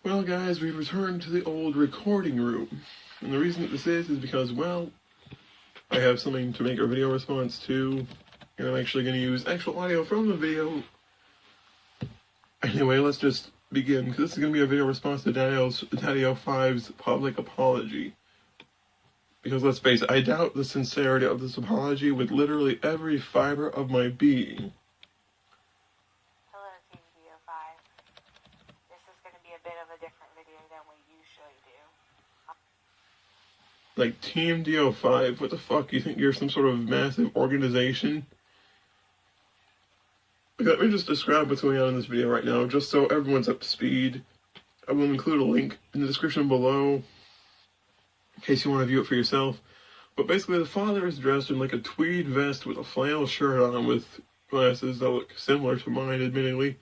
Well, guys, we've returned to the old recording room. And the reason that this is because, well, I have something to make a video response to, and I'm actually going to use actual audio from the video. Anyway, let's just begin, because this is going to be a video response to Daddofive's public apology. Because let's face it, I doubt the sincerity of this apology with literally every fiber of my being. Hello, Team Daddofive. This is going to be a bit of a different video than we usually do. Like, Team Daddofive, what the fuck? You think you're some sort of massive organization? Let me just describe what's going on in this video right now, just so everyone's up to speed. I will include a link in the description below, in case you want to view it for yourself. But basically, the father is dressed in like a tweed vest with a flannel shirt on with glasses that look similar to mine, admittedly.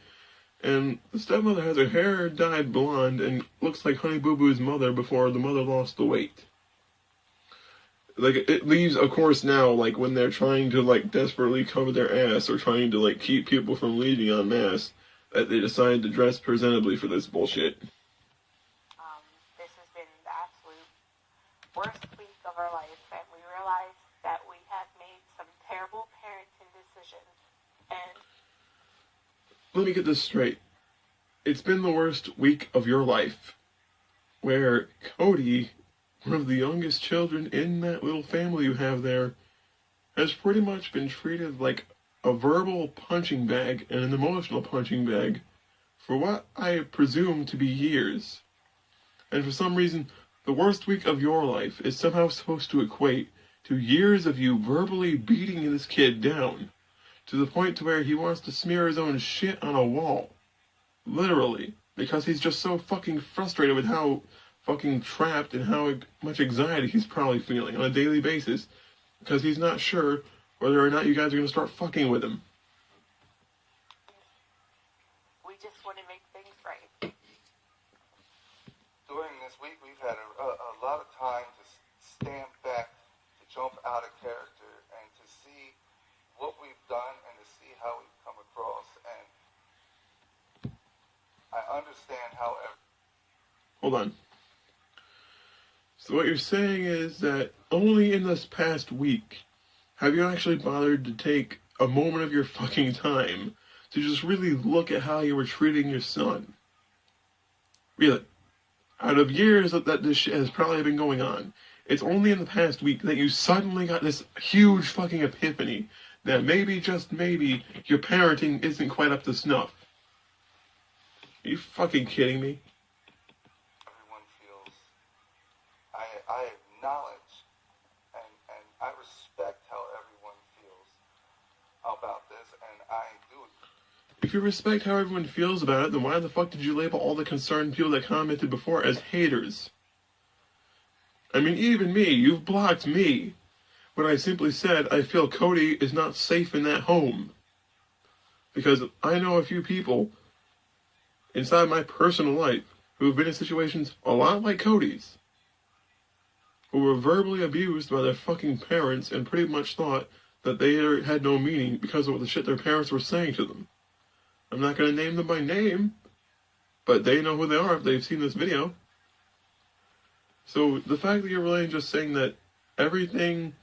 And the stepmother has her hair dyed blonde and looks like Honey Boo Boo's mother before the mother lost the weight. Like, it leaves, of course, now, like, when they're trying to, like, desperately cover their ass or trying to, like, keep people from leaving en masse, that they decide to dress presentably for this bullshit. This has been the absolute worst week of our life, and we realized that we have made some terrible parenting decisions, and... Let me get this straight. It's been the worst week of your life, where Cody, one of the youngest children in that little family you have there, has pretty much been treated like a verbal punching bag and an emotional punching bag for what I presume to be years. And for some reason, the worst week of your life is somehow supposed to equate to years of you verbally beating this kid down, to the point to where he wants to smear his own shit on a wall. Literally. Because he's just so fucking frustrated with how fucking trapped and how much anxiety he's probably feeling on a daily basis, because he's not sure whether or not you guys are going to start fucking with him. We just want to make things right. During this week, we've had a lot of time to stand back, to jump out of character, and to see what we've done and to see how we've come across. And I understand, however... Hold on. So what you're saying is that only in this past week have you actually bothered to take a moment of your fucking time to just really look at how you were treating your son. Really. Out of years that this shit has probably been going on, it's only in the past week that you suddenly got this huge fucking epiphany that maybe, just maybe, your parenting isn't quite up to snuff. Are you fucking kidding me? I acknowledge and I respect how everyone feels about this, and I do. If you respect how everyone feels about it, then why the fuck did you label all the concerned people that commented before as haters? I mean, even me, you've blocked me when I simply said I feel Cody is not safe in that home. Because I know a few people inside my personal life who have been in situations a lot like Cody's, who were verbally abused by their fucking parents and pretty much thought that they had no meaning because of what the shit their parents were saying to them. I'm not going to name them by name, but they know who they are if they've seen this video. So the fact that you're really just saying that everything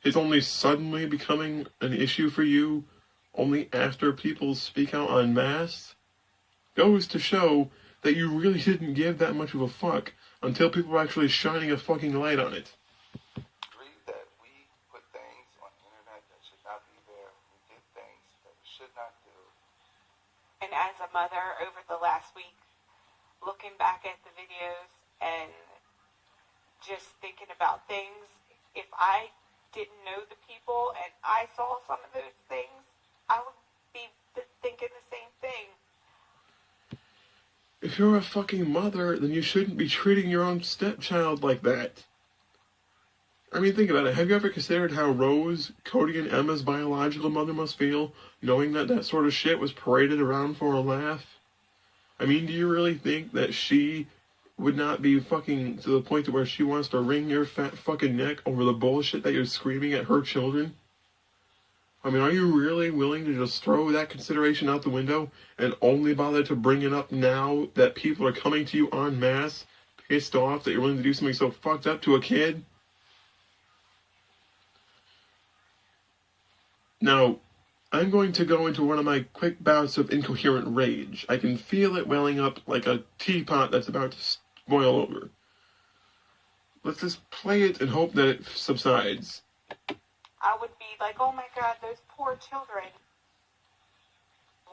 is only suddenly becoming an issue for you only after people speak out en masse goes to show that you really didn't give that much of a fuck until people were actually shining a fucking light on it. Agree that we put things on the internet that should not be there. We did things that we should not do. And as a mother, over the last week, looking back at the videos and just thinking about things, if I didn't know the people and I saw some of those things, I would be thinking the same thing. If you're a fucking mother, then you shouldn't be treating your own stepchild like that. I mean, think about it. Have you ever considered how Rose, Cody, and Emma's biological mother must feel, knowing that that sort of shit was paraded around for a laugh? I mean, do you really think that she would not be fucking to the point to where she wants to wring your fat fucking neck over the bullshit that you're screaming at her children? I mean, are you really willing to just throw that consideration out the window and only bother to bring it up now that people are coming to you en masse, pissed off that you're willing to do something so fucked up to a kid? Now, I'm going to go into one of my quick bouts of incoherent rage. I can feel it welling up like a teapot that's about to boil over. Let's just play it and hope that it subsides. I would be like, oh my God, those poor children.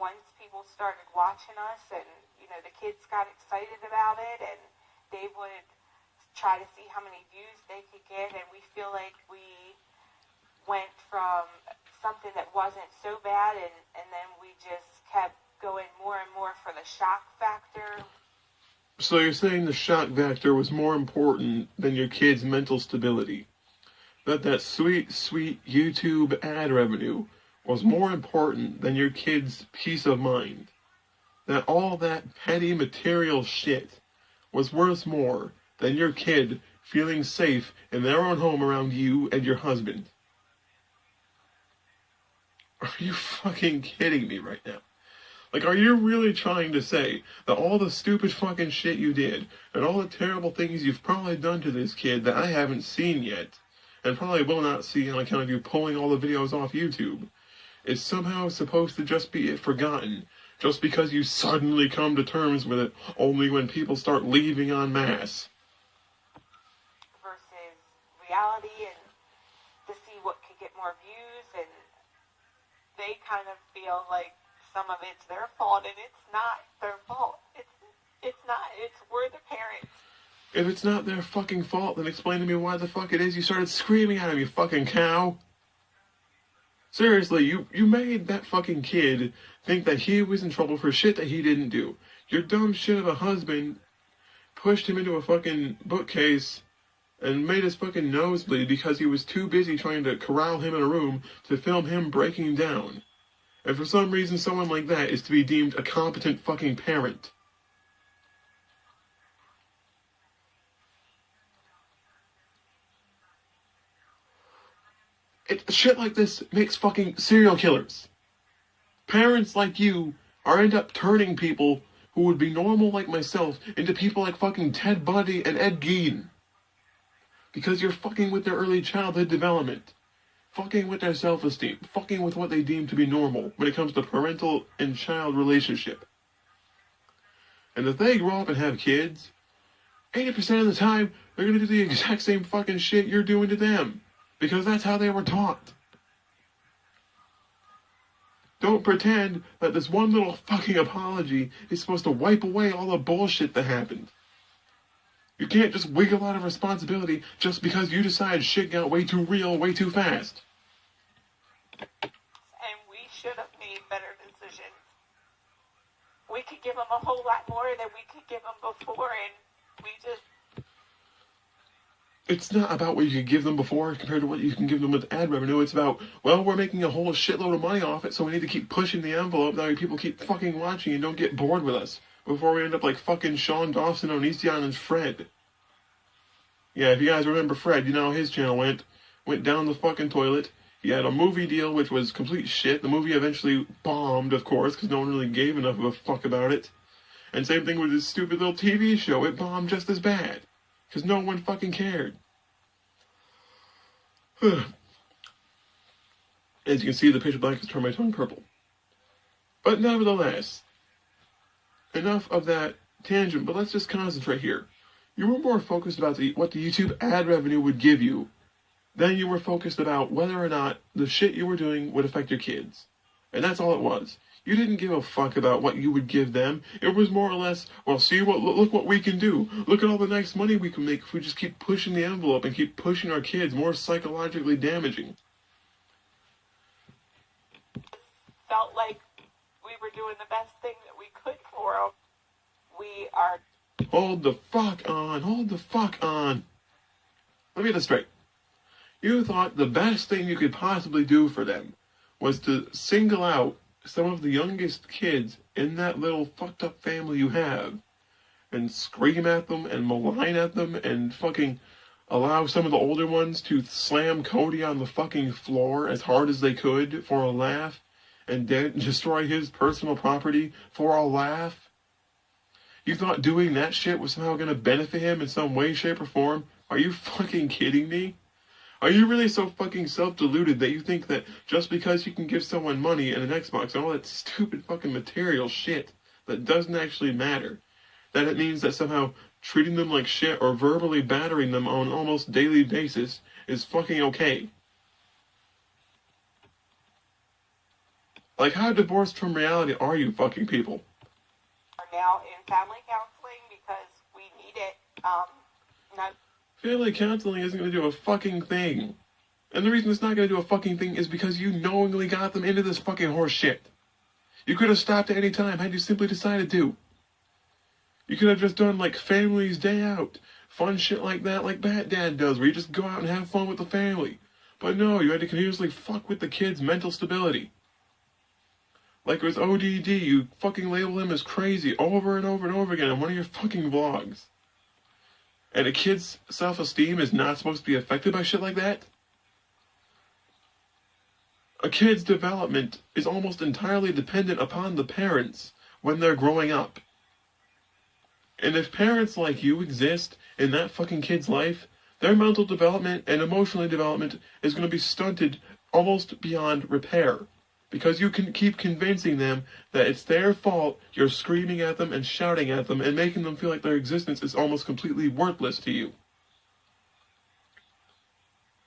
Once people started watching us and, you know, the kids got excited about it and they would try to see how many views they could get, and we feel like we went from something that wasn't so bad, and then we just kept going more and more for the shock factor. So you're saying the shock factor was more important than your kid's mental stability? That sweet, sweet YouTube ad revenue was more important than your kid's peace of mind? That all that petty material shit was worth more than your kid feeling safe in their own home around you and your husband? Are you fucking kidding me right now? Like, are you really trying to say that all the stupid fucking shit you did and all the terrible things you've probably done to this kid that I haven't seen yet, and probably will not see on account of you pulling all the videos off YouTube, is somehow supposed to just be forgotten, just because you suddenly come to terms with it only when people start leaving en masse? Versus reality, and to see what could get more views, and they kind of feel like some of it's their fault, and it's not their fault. It's not. We're the parents. If it's not their fucking fault, then explain to me why the fuck it is you started screaming at him, you fucking cow. Seriously, you made that fucking kid think that he was in trouble for shit that he didn't do. Your dumb shit of a husband pushed him into a fucking bookcase and made his fucking nose bleed because he was too busy trying to corral him in a room to film him breaking down. And for some reason, someone like that is to be deemed a competent fucking parent. Shit like this makes fucking serial killers. Parents like you end up turning people who would be normal like myself into people like fucking Ted Bundy and Ed Gein. Because you're fucking with their early childhood development. Fucking with their self-esteem. Fucking with what they deem to be normal when it comes to parental and child relationship. And if they grow up and have kids, 80% of the time, they're gonna do the exact same fucking shit you're doing to them. Because that's how they were taught. Don't pretend that this one little fucking apology is supposed to wipe away all the bullshit that happened. You can't just wiggle out of responsibility just because you decide shit got way too real way too fast. And we should have made better decisions. We could give them a whole lot more than we could give them before, and we just... It's not about what you could give them before compared to what you can give them with ad revenue. It's about, well, we're making a whole shitload of money off it, so we need to keep pushing the envelope. That way people keep fucking watching and don't get bored with us before we end up like fucking Sean Dawson on East Island's Fred. Yeah, if you guys remember Fred, you know his channel went down the fucking toilet. He had a movie deal which was complete shit. The movie eventually bombed, of course, because no one really gave enough of a fuck about it. And same thing with his stupid little TV show. It bombed just as bad. Because no one fucking cared. As you can see, the pitch black has turned my tongue purple. But nevertheless, enough of that tangent, but let's just concentrate here. You were more focused about what the YouTube ad revenue would give you than you were focused about whether or not the shit you were doing would affect your kids. And that's all it was. You didn't give a fuck about what you would give them. It was more or less, well, see, look what we can do. Look at all the nice money we can make if we just keep pushing the envelope and keep pushing our kids more psychologically damaging. Felt like we were doing the best thing that we could for them. We are... Hold the fuck on. Hold the fuck on. Let me get this straight. You thought the best thing you could possibly do for them was to single out some of the youngest kids in that little fucked up family you have and scream at them and malign at them and fucking allow some of the older ones to slam Cody on the fucking floor as hard as they could for a laugh and destroy his personal property for a laugh? You thought doing that shit was somehow going to benefit him in some way, shape, or form? Are you fucking kidding me? Are you really so fucking self-deluded that you think that just because you can give someone money and an Xbox and all that stupid fucking material shit that doesn't actually matter, that it means that somehow treating them like shit or verbally battering them on an almost daily basis is fucking okay? Like, how divorced from reality are you fucking people? We're now in family counseling because we need it. Family counseling isn't going to do a fucking thing. And the reason it's not going to do a fucking thing is because you knowingly got them into this fucking horse shit. You could have stopped at any time had you simply decided to. You could have just done like Family's Day Out, fun shit like that, like Bat Dad does, where you just go out and have fun with the family. But no, you had to continuously fuck with the kid's mental stability. Like with ODD, you fucking label him as crazy over and over and over again in one of your fucking vlogs. And a kid's self-esteem is not supposed to be affected by shit like that? A kid's development is almost entirely dependent upon the parents when they're growing up. And if parents like you exist in that fucking kid's life, their mental development and emotional development is going to be stunted almost beyond repair. Because you can keep convincing them that it's their fault you're screaming at them and shouting at them and making them feel like their existence is almost completely worthless to you.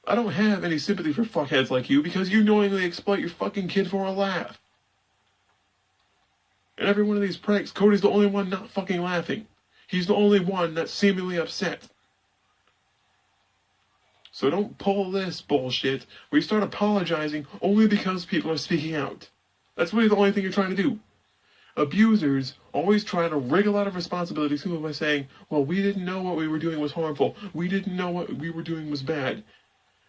I don't have any sympathy for fuckheads like you because you knowingly exploit your fucking kid for a laugh. In every one of these pranks, Cody's the only one not fucking laughing. He's the only one that's seemingly upset. So don't pull this bullshit where you start apologizing only because people are speaking out. That's really the only thing you're trying to do. Abusers always try to wriggle out of responsibility simply by saying, well, we didn't know what we were doing was harmful. We didn't know what we were doing was bad.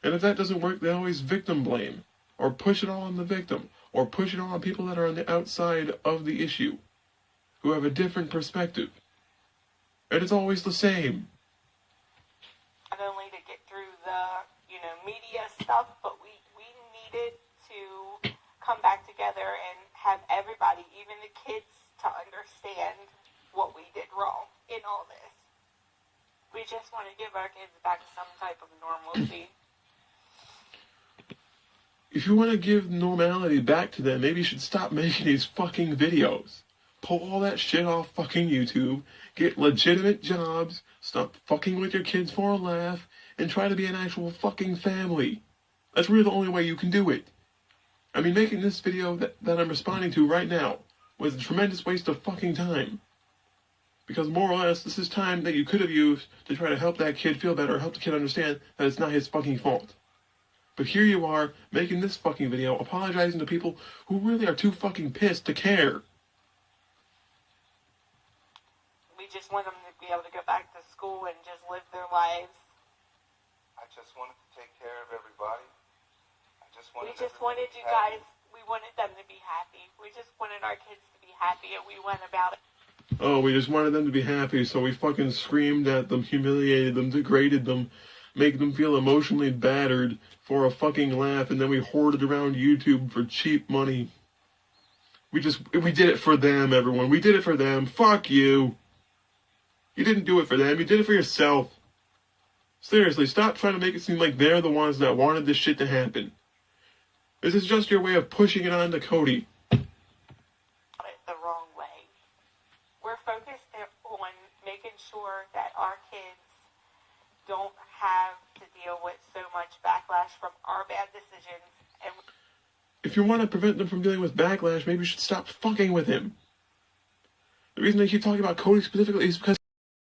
And if that doesn't work, they always victim blame. Or push it all on the victim. Or push it all on people that are on the outside of the issue. Who have a different perspective. And it's always the same. Not only to get through the, media stuff, but we needed to come back together and have everybody, even the kids, to understand what we did wrong in all this. We just want to give our kids back some type of normalcy. If you want to give normality back to them, maybe you should stop making these fucking videos. Pull all that shit off fucking YouTube, get legitimate jobs, stop fucking with your kids for a laugh, and try to be an actual fucking family. That's really the only way you can do it. I mean, making this video that I'm responding to right now was a tremendous waste of fucking time. Because more or less, this is time that you could have used to try to help that kid feel better, or help the kid understand that it's not his fucking fault. But here you are, making this fucking video, apologizing to people who really are too fucking pissed to care. We just want them to be able to go back to school and just live their lives. I just wanted to take care of everybody. We just wanted you guys, we wanted them to be happy. We just wanted our kids to be happy, and we went about it. Oh, we just wanted them to be happy, so we fucking screamed at them, humiliated them, degraded them, make them feel emotionally battered for a fucking laugh, and then we hoarded around YouTube for cheap money. We did it for them, everyone. We did it for them. Fuck you. You didn't do it for them. You did it for yourself. Seriously, stop trying to make it seem like they're the ones that wanted this shit to happen. This is just your way of pushing it on to Cody. The wrong way. We're focused on making sure that our kids don't have to deal with so much backlash from our bad decisions. And if you want to prevent them from dealing with backlash, maybe you should stop fucking with him. The reason I keep talking about Cody specifically is because